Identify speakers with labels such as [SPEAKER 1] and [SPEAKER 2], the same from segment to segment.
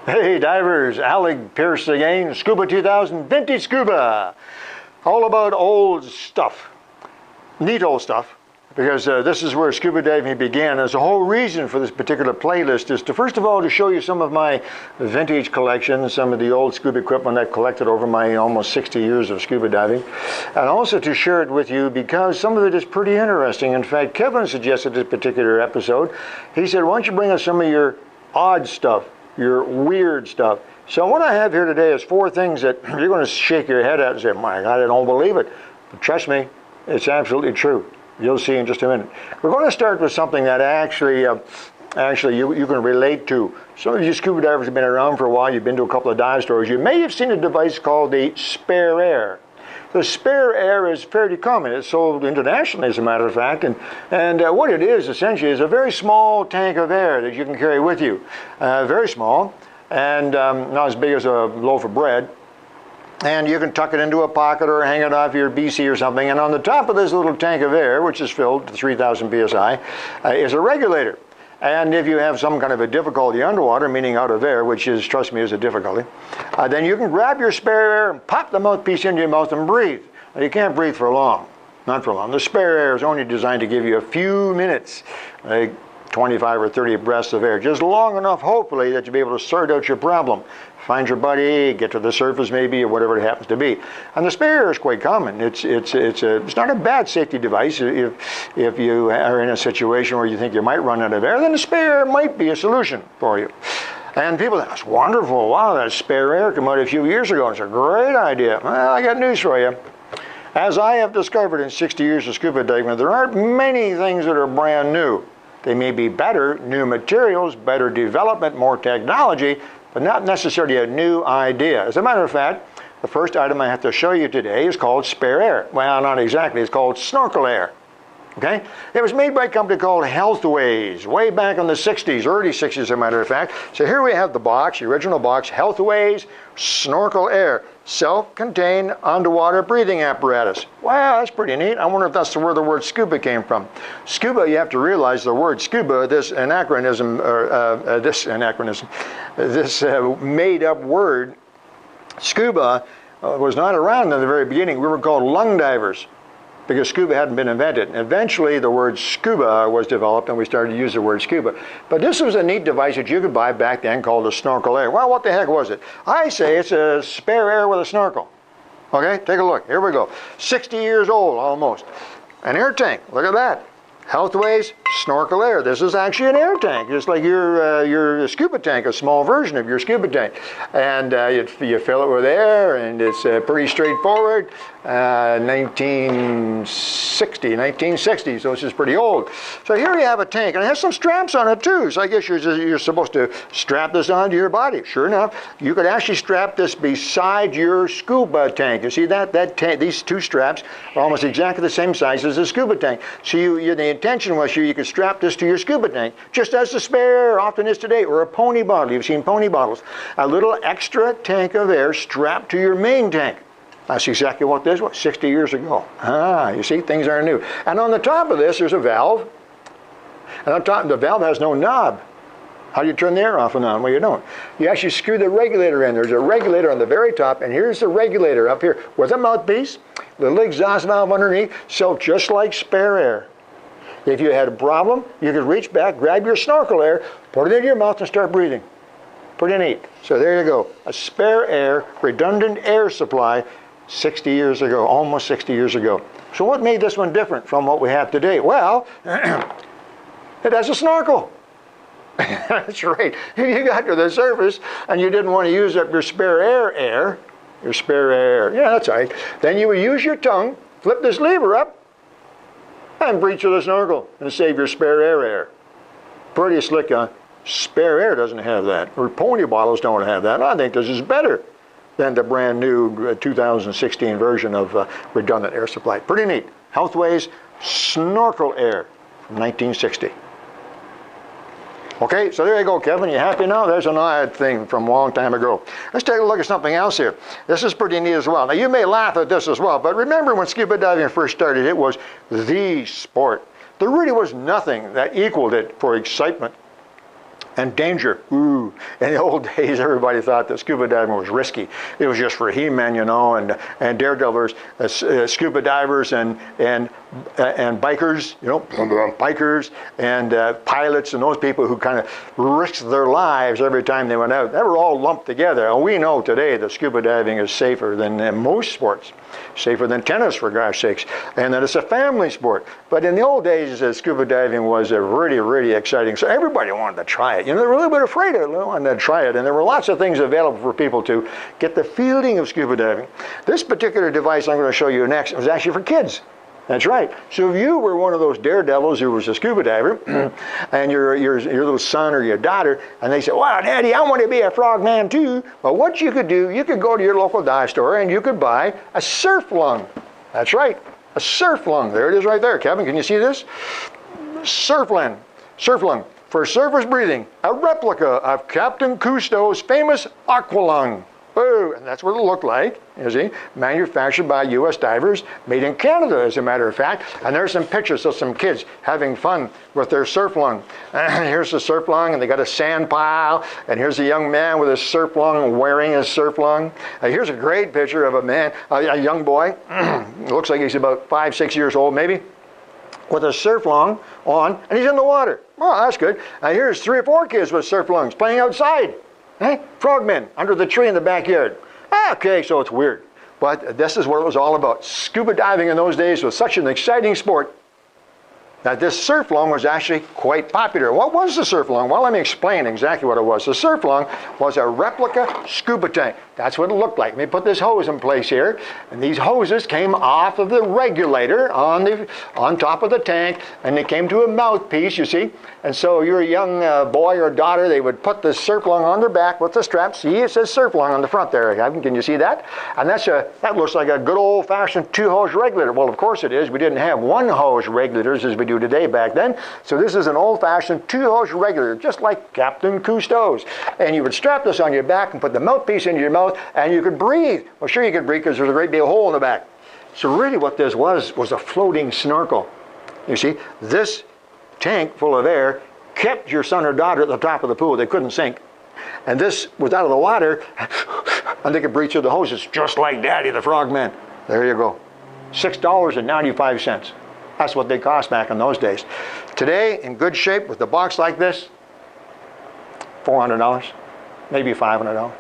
[SPEAKER 1] Hey divers, Alec, Peirce again, Scuba 2000, Vintage Scuba. All about old stuff, neat old stuff, because this is where scuba diving began. There's a whole reason for this particular playlist is to, first of all, to show you some of my vintage collection, some of the old scuba equipment I've collected over my almost 60 years of scuba diving, and also to share it with you because some of it is pretty interesting. In fact, Kevin suggested this particular episode. He said, why don't you bring us some of your odd stuff, your weird stuff. So what I have here today is 4 things that you're going to shake your head at and say, my God, I don't believe it. But trust me, it's absolutely true. You'll see in just a minute. We're going to start with something that actually you can relate to. Some of you scuba divers have been around for a while. You've been to a couple of dive stores. You may have seen a device called the spare air. The spare air is fairly common. It's sold internationally, as a matter of fact. And what it is, essentially, is a very small tank of air that you can carry with you. Very small, and not as big as a loaf of bread. And you can tuck it into a pocket or hang it off your BC or something. And on the top of this little tank of air, which is filled to 3,000 psi, is a regulator. And if you have some kind of a difficulty underwater, meaning out of air, which is, trust me, is a difficulty, then you can grab your spare air and pop the mouthpiece into your mouth and breathe. Now, you can't breathe for long, not for long. The spare air is only designed to give you a few minutes, like 25 or 30 breaths of air, just long enough, hopefully, that you'll be able to sort out your problem. Find your buddy, get to the surface maybe, or whatever it happens to be. And the spare air is quite common. It's not a bad safety device. If you are in a situation where you think you might run out of air, then the spare air might be a solution for you. And people think, that's wonderful. Wow, that spare air came out a few years ago. It's a great idea. Well, I got news for you. As I have discovered in 60 years of scuba diving, there aren't many things that are brand new. They may be better, new materials, better development, more technology, but not necessarily a new idea. As a matter of fact, the first item I have to show you today is called spare air. Well, not exactly. It's called Snorkair. Okay? It was made by a company called Healthways way back in the 60s, early 60s as a matter of fact. So here we have the box, the original box, Healthways Snorkel-air, self-contained underwater breathing apparatus. Wow, that's pretty neat. I wonder if that's where the word scuba came from. Scuba, you have to realize the word scuba, this made-up word, scuba, was not around in the very beginning. We were called lung divers, because scuba hadn't been invented. Eventually, the word scuba was developed, and we started to use the word scuba. But this was a neat device that you could buy back then called a Snorkel-air. Well, what the heck was it? I say it's a spare air with a snorkel. Okay, take a look. Here we go. 60 years old, almost. An air tank. Look at that. Healthways Snorkel-air. This is actually an air tank, just like your scuba tank, a small version of your scuba tank. And you fill it with air, and it's pretty straightforward. 1960, so this is pretty old. So here you have a tank, and it has some straps on it too. So I guess you're supposed to strap this onto your body. Sure enough, you could actually strap this beside your scuba tank. You see that tank? These 2 straps are almost exactly the same size as a scuba tank. So the intention was you could strap this to your scuba tank, just as the spare air often is today, or a pony bottle. You've seen pony bottles. A little extra tank of air strapped to your main tank. That's exactly what this was 60 years ago. You see, things aren't new. And on the top of this, there's a valve. And on top, the valve has no knob. How do you turn the air off and on? Well, you don't. You actually screw the regulator in. There's a regulator on the very top, and here's the regulator up here with a mouthpiece, little exhaust valve underneath, so just like spare air. If you had a problem, you could reach back, grab your Snorkel-air, put it in your mouth, and start breathing. Pretty neat. So there you go. A spare air, redundant air supply 60 years ago, almost 60 years ago. So what made this one different from what we have today? Well, it has a snorkel. That's right. If you got to the surface and you didn't want to use up your spare air, yeah, that's right, then you would use your tongue, flip this lever up, and breathe through the snorkel and save your spare air. Pretty slick, huh? Spare air doesn't have that, or pony bottles don't have that. I think this is better than the brand new 2016 version of redundant air supply. Pretty neat. Healthways Snorkel-air from 1960. Okay, so there you go, Kevin. You happy now? There's an odd thing from a long time ago. Let's take a look at something else here. This is pretty neat as well. Now, you may laugh at this as well, but remember when scuba diving first started, it was the sport. There really was nothing that equaled it for excitement and danger. Ooh. In the old days, everybody thought that scuba diving was risky. It was just for he-men, you know, and daredevils, scuba divers and bikers, you know, bikers and pilots and those people who kind of risked their lives every time they went out. They were all lumped together. And we know today that scuba diving is safer than most sports, safer than tennis, for gosh sakes, and that it's a family sport. But in the old days, scuba diving was really, really exciting. So everybody wanted to try it. You know, they were a little bit afraid of it, they wanted to try it. And there were lots of things available for people to get the feeling of scuba diving. This particular device I'm going to show you next was actually for kids. That's right. So if you were one of those daredevils who was a scuba diver, and your little son or your daughter, and they said, "Wow, Daddy, I want to be a frogman too." Well, what you could do, you could go to your local dive store and you could buy a surf lung. That's right, a surf lung. There it is right there. Kevin, can you see this? Surf lung. Surf lung. For surface breathing, a replica of Captain Cousteau's famous aqua-lung. Oh, and that's what it looked like, you see, manufactured by U.S. divers, made in Canada, as a matter of fact. And there's some pictures of some kids having fun with their surf lung. And here's the surf lung, and they got a sand pile, and here's a young man with his surf lung wearing his surf lung. Here's a great picture of a man, a young boy, looks like he's about 5, 6 years old maybe, with a surf lung on, and he's in the water. Well, that's good. Now here's 3 or 4 kids with surf lungs playing outside. Hey, frogmen under the tree in the backyard. Okay, so it's weird. But this is what it was all about. Scuba diving in those days was such an exciting sport that this surf lung was actually quite popular. What was the surf lung? Well, let me explain exactly what it was. The surf lung was a replica scuba tank. That's what it looked like. Let me put this hose in place here. And these hoses came off of the regulator on top of the tank, and they came to a mouthpiece, you see. And so your young boy or daughter, they would put the surf lung on their back with the strap. See, it says surf lung on the front there. Can you see that? And that looks like a good old-fashioned 2-hose regulator. Well, of course it is. We didn't have 1-hose regulators as we do today back then. So this is an old-fashioned 2-hose regulator, just like Captain Cousteau's. And you would strap this on your back and put the mouthpiece into your mouth, and you could breathe. Well, sure you could breathe because there's a great big hole in the back. So really what this was a floating snorkel. You see, this tank full of air kept your son or daughter at the top of the pool. They couldn't sink. And this was out of the water, and they could breathe through the hoses, just like Daddy the Frogman. There you go. $6.95. That's what they cost back in those days. Today, in good shape, with a box like this, $400, maybe $500.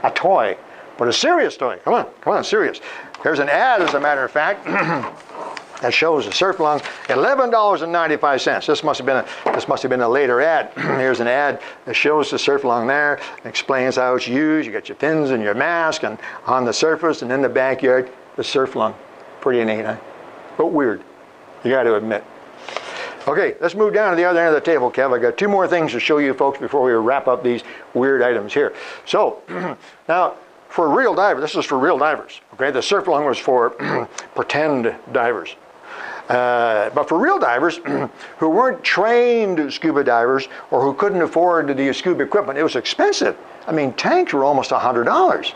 [SPEAKER 1] A toy, but a serious toy. Come on, serious. Here's an ad, as a matter of fact, that shows a surf lung, $11.95. This must have been a later ad. Here's an ad that shows the surf lung there, explains how it's used. You got your fins and your mask, and on the surface and in the backyard, the surf lung. Pretty neat, huh? But weird, you got to admit. Okay, let's move down to the other end of the table, Kev. I got 2 more things to show you folks before we wrap up these weird items here. So, now, for real divers, this is for real divers, okay? The surf lung was for pretend divers. But for real divers who weren't trained scuba divers or who couldn't afford the scuba equipment, it was expensive. I mean, tanks were almost $100.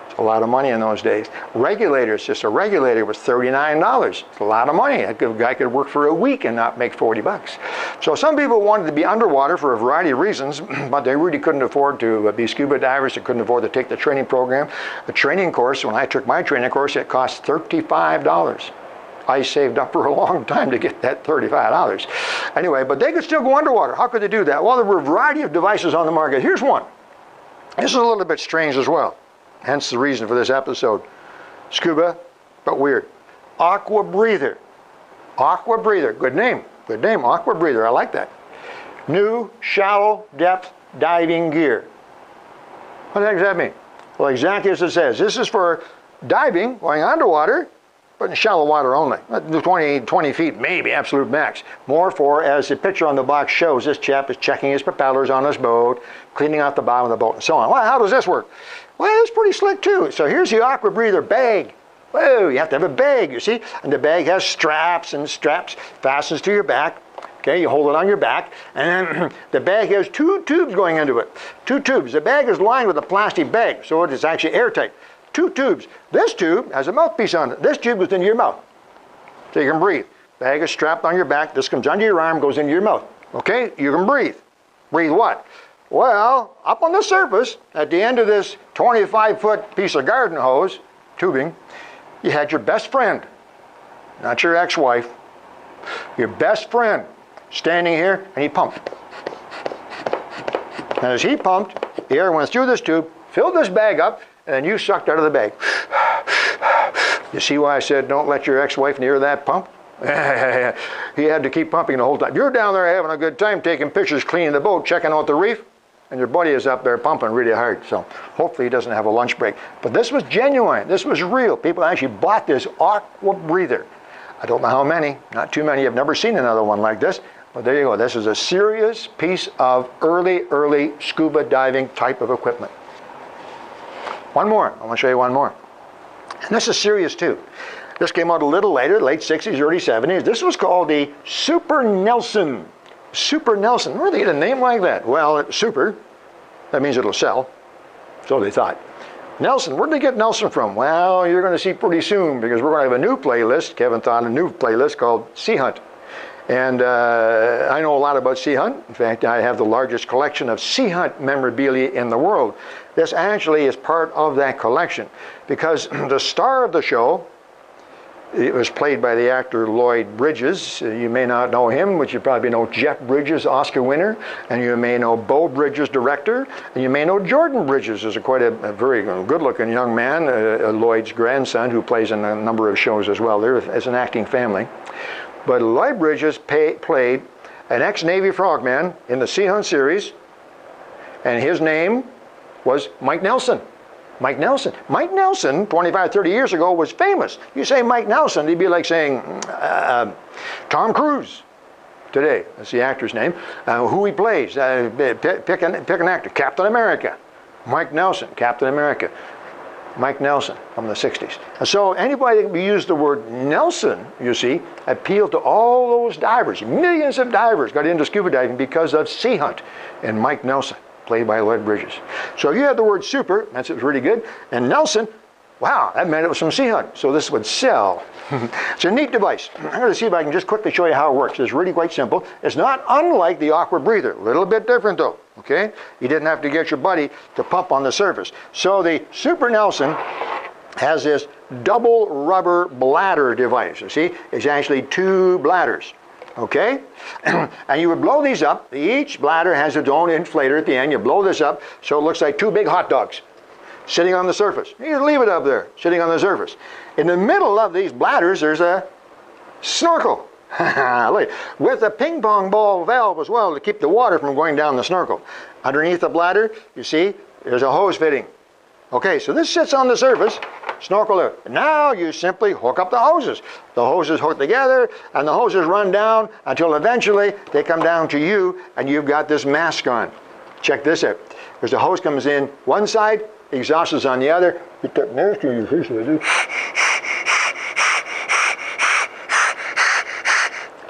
[SPEAKER 1] It's a lot of money in those days. Regulators, just a regulator was $39. It's a lot of money. A guy could work for a week and not make 40 bucks. So some people wanted to be underwater for a variety of reasons, but they really couldn't afford to be scuba divers. They couldn't afford to take the training program. The training course, when I took my training course, it cost $35. I saved up for a long time to get that $35. Anyway, but they could still go underwater. How could they do that? Well, there were a variety of devices on the market. Here's one. This is a little bit strange as well. Hence the reason for this episode. Scuba, but weird. Aqua Breather. Aqua Breather. Good name. Good name. Aqua Breather. I like that. New shallow depth diving gear. What the heck does that mean? Well, exactly as it says. This is for diving, going underwater, but in shallow water only. 20 feet, maybe, absolute max. More for, as the picture on the box shows, this chap is checking his propellers on his boat, cleaning out the bottom of the boat, and so on. Well, how does this work? Well, it's pretty slick too. So here's the Aqua Breather bag. Whoa, you have to have a bag, you see? And the bag has straps, and straps fastens to your back. Okay, you hold it on your back, and then the bag has 2 tubes going into it. 2 tubes. The bag is lined with a plastic bag, so it is actually airtight. 2 tubes. This tube has a mouthpiece on it. This tube goes into your mouth, so you can breathe. Bag is strapped on your back. This comes under your arm, goes into your mouth. Okay? You can breathe. Breathe what? Well, up on the surface, at the end of this 25-foot piece of garden hose, tubing, you had your best friend, not your ex-wife, your best friend standing here, and he pumped. And as he pumped, the air went through this tube, filled this bag up, and then you sucked out of the bag. You see why I said don't let your ex-wife near that pump? He had to keep pumping the whole time. You're down there having a good time, taking pictures, cleaning the boat, checking out the reef, and your buddy is up there pumping really hard. So hopefully he doesn't have a lunch break. But this was genuine. This was real. People actually bought this Aqua Breather. I don't know how many. Not too many. I've never seen another one like this. But there you go. This is a serious piece of early scuba diving type of equipment. One more. I want to show you one more. And this is serious too. This came out a little later, late 60s, early 70s. This was called the Super Nelson. Super Nelson. Where did they get a name like that? Well, it's super. That means it'll sell. So they thought. Nelson, where did they get Nelson from? Well, you're going to see pretty soon because we're going to have a new playlist. Kevin thought a new playlist called Sea Hunt. And I know a lot about Sea Hunt. In fact, I have the largest collection of Sea Hunt memorabilia in the world. This actually is part of that collection because the star of the show, it was played by the actor Lloyd Bridges. You may not know him, but you probably know Jeff Bridges, Oscar winner, and you may know Bo Bridges, director, and you may know Jordan Bridges is quite a very good-looking young man, Lloyd's grandson, who plays in a number of shows as well. They're as an acting family. But Lloyd Bridges played an ex-Navy frogman in the Sea Hunt series, and his name was Mike Nelson. Mike Nelson. Mike Nelson, 25, 30 years ago, was famous. You say Mike Nelson, it'd be like saying Tom Cruise today. That's the actor's name. Who he plays. Pick an actor. Captain America. Mike Nelson, Captain America. Mike Nelson from the 60s. And so anybody that used the word Nelson, you see, appealed to all those divers. Millions of divers got into scuba diving because of Sea Hunt and Mike Nelson, played by Lloyd Bridges. So if you had the word super, that's really good, and Nelson, wow, that meant it was from Sea Hunt. So this would sell. It's a neat device. I'm going to see if I can just quickly show you how it works. It's really quite simple. It's not unlike the Aqua Breather. A little bit different though, okay? You didn't have to get your buddy to pump on the surface. So the Super Nelson has this double rubber bladder device. You see, it's actually two bladders. Okay? And you would blow these up. Each bladder has its own inflator at the end. You blow this up so it looks like two big hot dogs sitting on the surface. You leave it up there, sitting on the surface. In the middle of these bladders, there's a snorkel. With a ping pong ball valve as well to keep the water from going down the snorkel. Underneath the bladder, you see, there's a hose fitting. Okay, so this sits on the surface, snorkel there. Now you simply hook up the hoses. The hoses hook together and the hoses run down until eventually they come down to you and you've got this mask on. Check this out. Because the hose comes in one side, the exhaust is on the other. Get that mask on your face like this.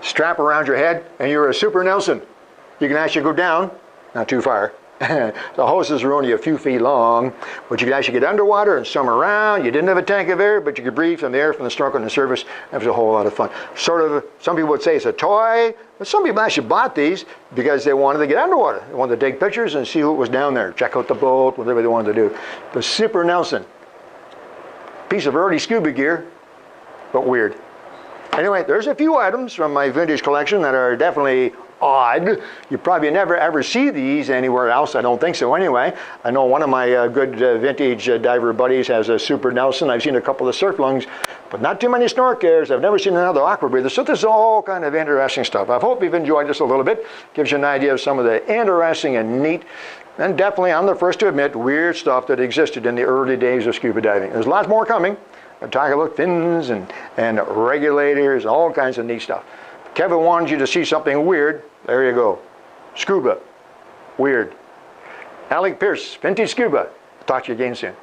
[SPEAKER 1] Strap around your head and you're a Super Nelson. You can actually go down, not too far. The hoses are only a few feet long, but you could actually get underwater and swim around. You didn't have a tank of air, but you could breathe from the air from the snorkel and the surface. It was a whole lot of fun. Sort of, some people would say it's a toy, but some people actually bought these because they wanted to get underwater. They wanted to take pictures and see what was down there, check out the boat, whatever they wanted to do. The Super Nelson, piece of early scuba gear, but weird. Anyway, there's a few items from my vintage collection that are definitely odd. You probably never ever see these anywhere else. I don't think so anyway. I know one of my good vintage diver buddies has a Super Nelson. I've seen a couple of surf-lungs, but not too many Snorkairs. I've never seen another Aqua Breather. So this is all kind of interesting stuff. I hope you've enjoyed this a little bit. Gives you an idea of some of the interesting and neat, and definitely, I'm the first to admit, weird stuff that existed in the early days of scuba diving. There's lots more coming. We'll talk about fins and regulators, all kinds of neat stuff. Kevin wanted you to see something weird. There you go. Scuba. Weird. Alec, Peirce, Vintage Scuba. Talk to you again soon.